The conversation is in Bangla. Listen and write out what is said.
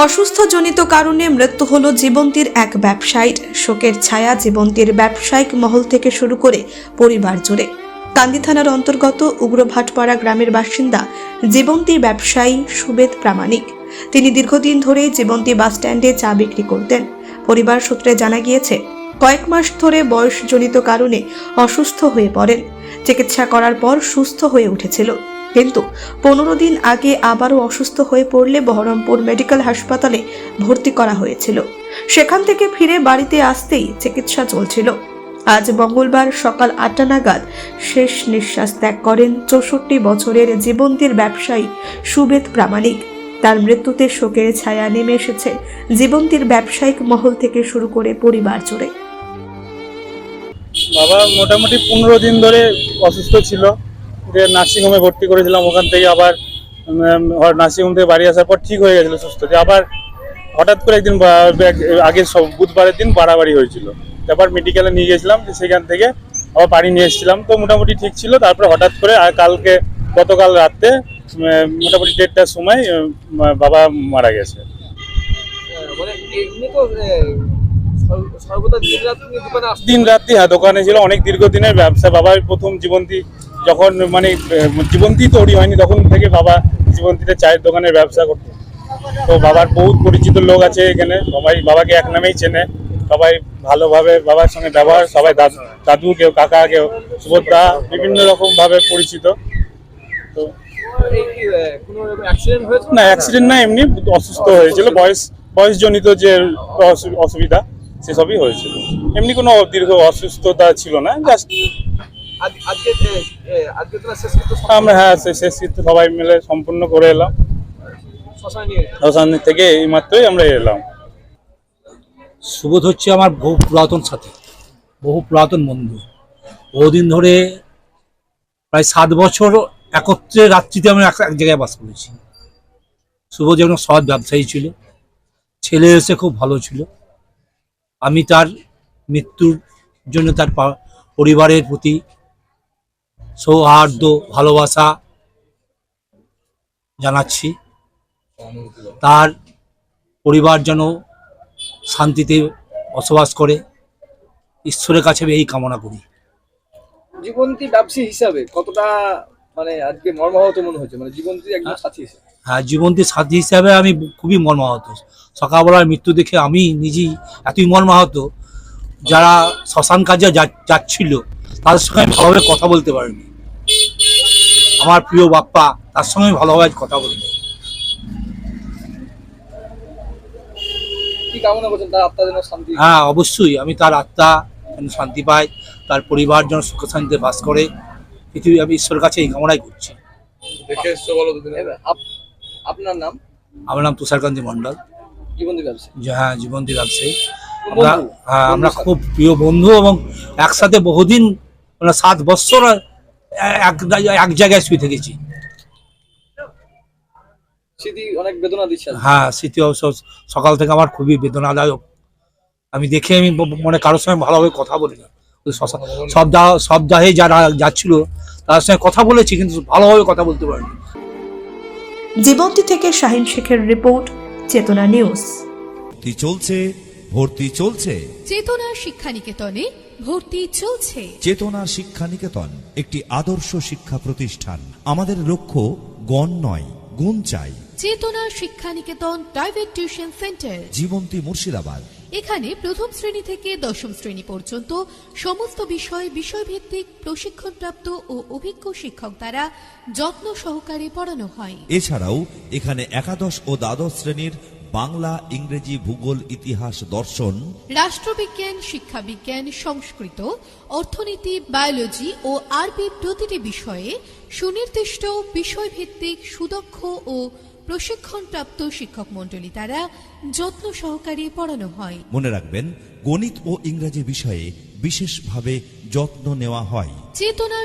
অসুস্থজনিত কারণে মৃত্যু হলো জীবন্তীর এক ব্যবসায়ীর। শোকের ছায়া জীবন্তীর ব্যবসায়িক মহল থেকে শুরু করে পরিবার জুড়ে। কান্দি থানার অন্তর্গত উগ্রভাটপাড়া গ্রামের বাসিন্দা জীবন্তীর ব্যবসায়ী সুবেদ প্রামাণিক। তিনি দীর্ঘদিন ধরেই জীবন্তী বাসস্ট্যান্ডে চা বিক্রি করতেন। পরিবার সূত্রে জানা গিয়েছে, কয়েক মাস ধরে বয়সজনিত কারণে অসুস্থ হয়ে পড়েন। চিকিৎসা করার পর সুস্থ হয়ে উঠেছিল, কিন্তু 15 দিন আগে আবারও অসুস্থ হয়ে পড়লে বহরমপুর মেডিকেল হাসপাতালে ভর্তি করা হয়েছিল। সেখান থেকে ফিরে বাড়িতে আসতেই চিকিৎসা চলছিল। আজ মঙ্গলবার সকাল 8টা নাগাদ শেষ নিঃশ্বাস ত্যাগ করেন 64 বছরের জীবন্তীর ব্যবসায়ী সুবেদ প্রামাণিক। তার মৃত্যুতে শোকের ছায়া নেমে এসেছে জীবন্তীর ব্যবসায়িক মহল থেকে শুরু করে পরিবার জুড়ে। বাবা মোটামুটি 15 দিন ধরে অসুস্থ ছিল, যে নার্সিংহোমে ভর্তি করেছিলাম। ওখান থেকে আবার নার্সিংহোম থেকে বাড়ি আসার পর ঠিক হয়ে গেছিলো সুস্থ। আবার হঠাৎ করে একদিন আগের বুধবারের দিন বাড়াবাড়ি হয়েছিল, তারপর মেডিকেলে নিয়ে গেছিলাম, সেখান থেকে আবার বাড়ি নিয়ে এসেছিলাম। তো মোটামুটি ঠিক ছিল। তারপরে হঠাৎ করে আর গতকাল রাতে মোটামুটি 1:30টার সময় বাবা মারা গেছে। দিন রাত্রি দোকানে ছিল, অনেক দীর্ঘদিনের ব্যবসা। বাবার প্রথম জীবন্তী যখন জীবন্তী তৈরি হয়নি তখন থেকে বাবা জীবন্তীতে চায়ের দোকানের ব্যবসা করতো। তো বাবার বহুত পরিচিত লোক আছে এখানে, সবাই বাবাকে এক নামেই চেনে। সবাই ভালোভাবে বাবার সঙ্গে ব্যবহার, সবাই দাদু কেউ কাকা কেউ সুভদ্রা বিভিন্ন রকম ভাবে পরিচিত। তো না, অ্যাক্সিডেন্ট না, এমনি অসুস্থ হয়েছিল। বয়সজনিত যে অসুবিধা সেসবই হয়েছিল, এমনি কোনো দীর্ঘ অসুস্থতা ছিল না। জাস্ট আমরা শেষকৃত্য সবাই মিলে সম্পূর্ণ করে এলাম। শ্মশান থেকে এই মাত্রই আমরা এলাম। সুবোধ হচ্ছে আমার বহু পুরাতন সাথী, বহু পুরাতন বন্ধু। বহুদিন ধরে প্রায় 7 বছর একত্রে রাত্রিতে আমরা এক জায়গায় বাস করেছি। সুবোধ যেমন সৎ ব্যবসায়ী ছিল, ছেলে এসে খুব ভালো ছিল। আমি তার মৃত্যুর জন্য তার পরিবারের প্রতি সৌহার্দ্য ভালোবাসা জানাচ্ছি। তার পরিবার যেন শান্তিতে বসবাস করে, ঈশ্বরের কাছে এই কামনা করি। জীবন্তী ব্যবসায়ী হিসাবে কতটা আজকে মর্মাহত মনে হচ্ছে, জীবন্তী একজন সাথী হিসেবে? হ্যাঁ, জীবন্তীর সাথী হিসাবে আমি খুবই মর্মাহত। সকালবেলার মৃত্যু দেখে আমি নিজেই এতই মর্মাহত। যারা শ্মশান কাজে যাচ্ছিল তাদের সঙ্গে আমি ভালোভাবে কথা বলতে পারিনি। আমার প্রিয় বাপ্পা, তার সঙ্গে ভালোভাবে কথা বলিনি। কি কামনা করছেন তার আত্মা যেন শান্তি? হ্যাঁ, অবশ্যই আমি তার আত্মা যেন শান্তি পায়, তার পরিবার যেন সুখ শান্তিতে বাস করে পৃথিবী। আমি ঈশ্বরের কাছে এই কামনাই করছি। আপনার নাম? আমার নাম তুষারকান্তি মণ্ডল। জীবন্তী ব্যবসায়ী? হ্যাঁ, জীবন্তী ব্যবসায়ী। আমরা খুব প্রিয় বন্ধু এবং একসাথে বহুদিন 7 বছর এক জায়গায় শুয়ে থেকেছি। স্মৃতি অনেক বেদনা দিচ্ছে। হ্যাঁ, স্মৃতি অবশ্য সকাল থেকে আমার খুবই বেদনাদায়ক। আমি দেখে আমি মনে কারোর সঙ্গে ভালোভাবে কথা বলি না। সপ্তাহে যারা যাচ্ছিল তার সঙ্গে কথা বলেছি, কিন্তু ভালোভাবে কথা বলতে পারিনি। জীবন্তী থেকে শাহিন শেখের রিপোর্ট, চেতনা নিউজ। ভর্তি চলছে চেতনা শিক্ষানিকেতনে ভর্তি চলছে। চেতনা শিক্ষানিকেতন একটি আদর্শ শিক্ষা প্রতিষ্ঠান। আমাদের লক্ষ্য গণ নয়, গুণ চাই। Chetana Shikshaniketan private tuition centre, Jibanti Murshidabad. এখানে প্রথম শ্রেণী থেকে 10ম শ্রেণী পর্যন্ত সমস্ত বিষয়ভিত্তিক প্রশিক্ষণপ্রাপ্ত ও অভিজ্ঞ শিক্ষক দ্বারা যত্ন সহকারে পড়ানো হয়। এছাড়াও এখানে একাদশ ও দ্বাদশ শ্রেণীর বাংলা, ইংরেজি, ভূগোল, ইতিহাস, দর্শন, রাষ্ট্রবিজ্ঞান, শিক্ষাবিজ্ঞান, সংস্কৃত, অর্থনীতি, বায়োলজি ও আরবি প্রতিটি বিষয়ে সুনির্দিষ্ট বিষয়ভিত্তিক সুদক্ষ ও প্রশিক্ষণপ্রাপ্ত শিক্ষক মণ্ডলী দ্বারা যত্ন সহকারে পড়ানো হয়। মনে রাখবেন, গণিত ও ইংরেজি বিষয়ে বিশেষভাবে যত্ন নেওয়া হয়। চেতনা